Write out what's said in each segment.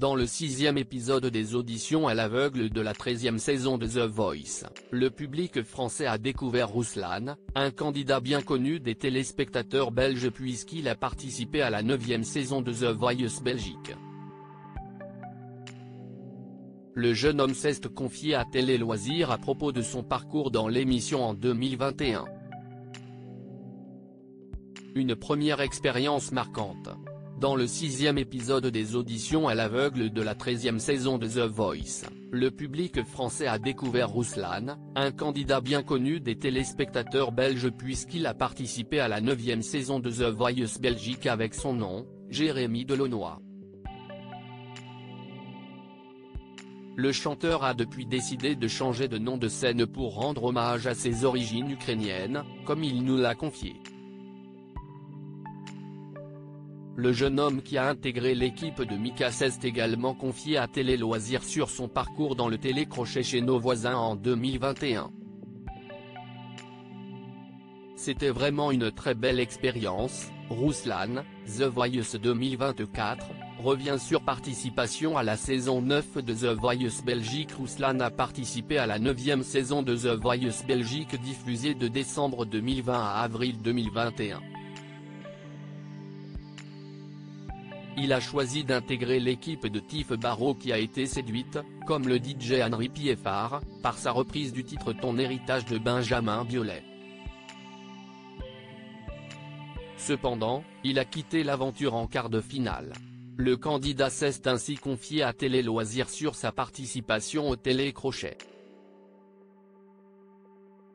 Dans le 6e épisode des auditions à l'aveugle de la 13e saison de The Voice, le public français a découvert Rouslan, un candidat bien connu des téléspectateurs belges puisqu'il a participé à la 9e saison de The Voice Belgique. Le jeune homme s'est confié à Télé Loisirs à propos de son parcours dans l'émission en 2021. Une première expérience marquante. Dans le 6e épisode des auditions à l'aveugle de la 13e saison de The Voice, le public français a découvert Rouslan, un candidat bien connu des téléspectateurs belges puisqu'il a participé à la 9e saison de The Voice Belgique avec son nom, Jérémy Delaunoy. Le chanteur a depuis décidé de changer de nom de scène pour rendre hommage à ses origines ukrainiennes, comme il nous l'a confié. Le jeune homme qui a intégré l'équipe de Mika s'est également confié à Télé Loisirs sur son parcours dans le télécrochet chez nos voisins en 2021. C'était vraiment une très belle expérience. Rouslan, The Voice 2024, revient sur participation à la saison 9 de The Voice Belgique. Rouslan a participé à la 9e saison de The Voice Belgique diffusée de décembre 2020 à avril 2021. Il a choisi d'intégrer l'équipe de Tiff Barrow qui a été séduite, comme le DJ Henri Pieffard, par sa reprise du titre Ton héritage de Benjamin Biolay. Cependant, il a quitté l'aventure en quart de finale. Le candidat s'est ainsi confié à Télé Loisirs sur sa participation au télécrochet.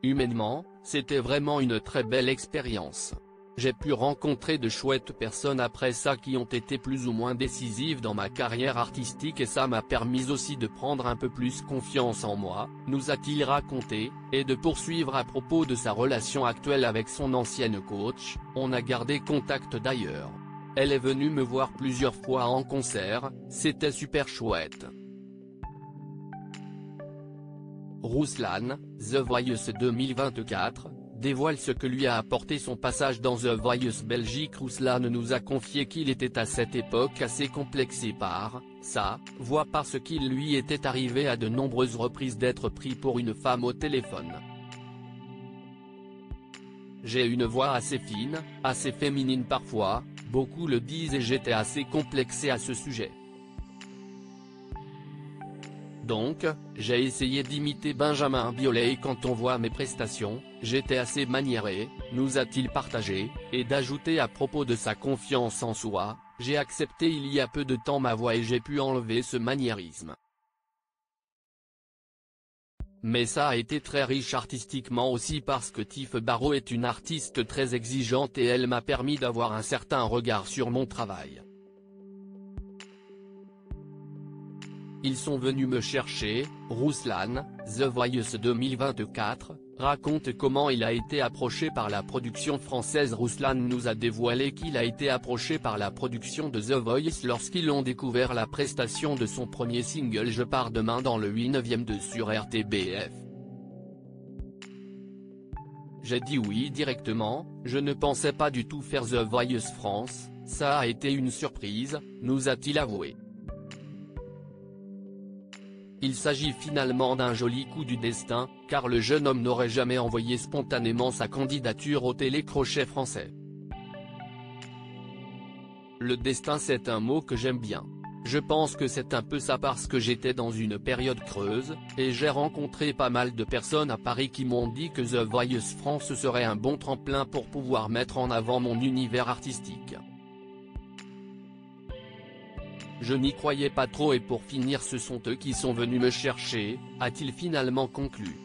Humainement, c'était vraiment une très belle expérience. J'ai pu rencontrer de chouettes personnes après ça qui ont été plus ou moins décisives dans ma carrière artistique et ça m'a permis aussi de prendre un peu plus confiance en moi, nous a-t-il raconté, et de poursuivre à propos de sa relation actuelle avec son ancienne coach. On a gardé contact d'ailleurs. Elle est venue me voir plusieurs fois en concert, c'était super chouette. Rouslan, The Voice 2024, dévoile ce que lui a apporté son passage dans The Voice Belgique. Rouslan nous a confié qu'il était à cette époque assez complexé par sa voix parce qu'il lui était arrivé à de nombreuses reprises d'être pris pour une femme au téléphone. J'ai une voix assez fine, assez féminine parfois, beaucoup le disent et j'étais assez complexé à ce sujet. Donc, j'ai essayé d'imiter Benjamin Biolay et quand on voit mes prestations, j'étais assez maniéré, nous a-t-il partagé, et d'ajouter à propos de sa confiance en soi, j'ai accepté il y a peu de temps ma voix et j'ai pu enlever ce maniérisme. Mais ça a été très riche artistiquement aussi parce que Tiff Barrow est une artiste très exigeante et elle m'a permis d'avoir un certain regard sur mon travail. Ils sont venus me chercher. Rouslan, The Voice 2024, raconte comment il a été approché par la production française. Rouslan nous a dévoilé qu'il a été approché par la production de The Voice lorsqu'ils ont découvert la prestation de son premier single Je pars demain dans le 8/9 de sur RTBF. J'ai dit oui directement, je ne pensais pas du tout faire The Voice France, ça a été une surprise, nous a-t-il avoué. Il s'agit finalement d'un joli coup du destin, car le jeune homme n'aurait jamais envoyé spontanément sa candidature au télécrochet français. Le destin c'est un mot que j'aime bien. Je pense que c'est un peu ça parce que j'étais dans une période creuse, et j'ai rencontré pas mal de personnes à Paris qui m'ont dit que The Voice France serait un bon tremplin pour pouvoir mettre en avant mon univers artistique. Je n'y croyais pas trop et pour finir ce sont eux qui sont venus me chercher, a-t-il finalement conclu.